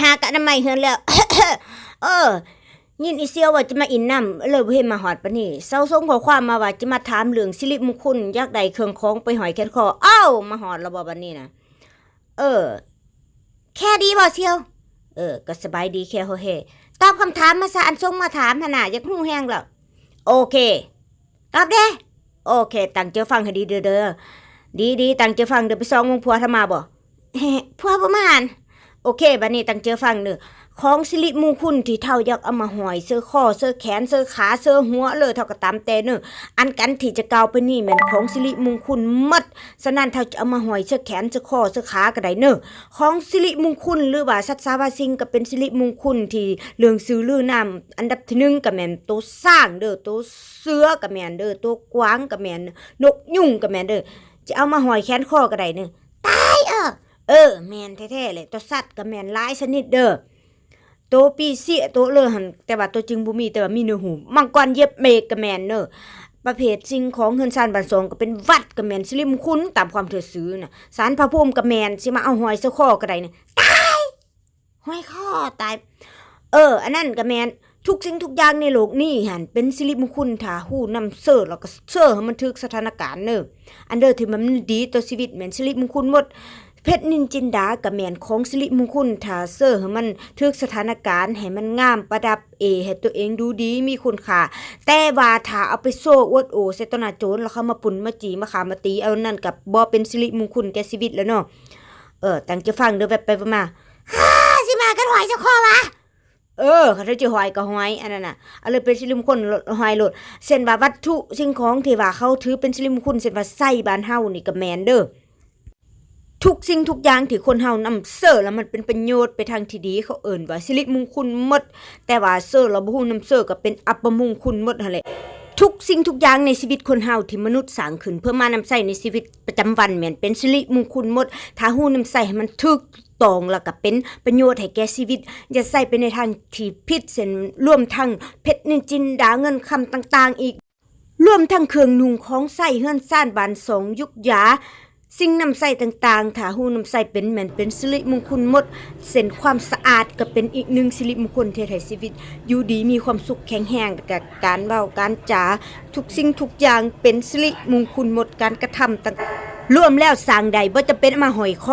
หากะน้ำไม่เฮือนแล้ว เออยินอีเซียวว่าจะมาอินน้ำเลยบ่เห็นมาหอดปะนี่เซาส่งข้อความมาว่าจะมาถามเรื่องสิริมงคลอยากได้เครื่องของไปหอยแขนคออ้าวมาหอดแล้วบ่บัดนี้นะแค่ดีบ่เซียวก็สบายดีแค่โฮเฮตอบคำถามมาซะอันส่งมาถามหั่นน่ะอยากฮู้แฮงแล้วโอเคตอบเด้โอเคตั้งใจฟังให้ดีเด้อดีตั้งใจฟังเด้อไปซองวงผัวทำมาบ่ ผัวบ่มาหั่นโอเคบัดนี้ตั้งใจฟังเด้อของสิริมงคลที่เท่าอยากเอามาห้อยเสื้อคอเสื้อแขนเสื้อขาเสื้อหัวเลยเท่าก็ตามแต่เด้ออันกันที่จะกล่าวไปนี่แม่นของสิริมงคลหมดฉะนั้นเท่าจะเอามาห้อยเสื้อแขนเสื้อคอเสื้อขาก็ได้เด้อของสิริมงคลหรือว่าสัตว์สาวาสิ่งก็เป็นสิริมงคลที่เรื่องชื่อลือนามอันดับที่1ก็แม่นตัวสร้างเด้อตัวเสือก็แม่นเด้อตัวกวางก็แม่นนกยุงก็แม่นเด้อจะเอามาห้อยแขนคอก็ได้เด้อตายแม่นแท้ๆเลยตัวสัตว์ก็แม่นหลายชนิดเด้อตัวปีเสียตัวเลยหันแต่ว่าตัวจริงบ่มีแต่ว่ามีเนื้อหูมังกรเย็บเมกก็แม่นเด้อประเภทสิ่งของเฮือนซ่านบ้านสองก็เป็นวัดก็แม่นสิริมงคลตามความเถื่อซื้อน่ะศาลพระภูมิก็แม่นสิมาเอาห้อยเสื้อคอก็ได้นี่ตายห้อยคอตายอันนั้นก็แม่นทุกสิ่งทุกอย่างในโลกนี้หันเป็นสิริมงคลถ้าฮู้นำเสิร์แล้วก็เสิร์ให้มันถึกสถานการณ์เด้ออันเด้อที่มันดีต่อชีวิตแม่นสิริมงคลหมดเพชรนินจินดากับแม่นของสิริมงคลถ้าเสิร์ให้มันถึกสถานการณ์ให้มันงามประดับให้ตัวเองดูดีมีคุณค่าแต่ว่าถ้าเอาไปโซ่อวดโอใส่ต่อหน้าโจรแล้วเขามาปุ่นมาจีมาขามาตีเอานั่นกับบ่เป็นสิริมงคลแก่ชีวิตแล้วเนาะตั้งใจฟังเด้อแบบไปมาสิมากันหอยเจ้าคอวะเขาจะหอยก็หอยอันนั้นน่ะเอาเลยเป็นสิริมงคลหอยโลดเช่นว่าวัตถุสิ่งของที่ว่าเขาถือเป็นสิริมงคลเช่นว่าไส้บ้านเฮานี่ก็แม่นเด้อทุกสิ่งทุกอย่างที่คนเฮานำเสอแล้วมันเป็นประโยชน์ไปทางที่ดีเขาเอิ้นว่าสิริมงคลหมดแต่ว่าเสอแล้วบ่ฮู้นำเสอก็เป็นอัปมงคลหมดหั่นแหละทุกสิ่งทุกอย่างในชีวิตคนเฮาที่มนุษย์สร้างขึ้นเพื่อมานำใช้ในชีวิตประจำวันแม่นเป็นสิริมงคลหมดถ้าฮู้นำใช้ให้มันถูกต้องแล้วก็เป็นประโยชน์ให้แก่ชีวิตอย่าใช้ไปในทางที่ผิดเส้นรวมทั้งเพชรนินจินดาเงินคำต่างๆอีกรวมทั้งเครื่องนุ่งของใช้เฮือนซ่านบ้านสองยุกยาสิ่งนำใส่ต่างๆถ้าฮู้นำใส่เป็นแม่นเป็นสิริมงคลหมดเส้นความสะอาดก็เป็นอีกหนึ่งสิริมงคลที่ให้ชีวิตอยู่ดีมีความสุขแข็งแรงกับการเว้าการจาทุกสิ่งทุกอย่างเป็นสิริมงคลหมดการกระทำต่างรวมแล้วสร้างใดบ่จำเป็นมาห้อยคอ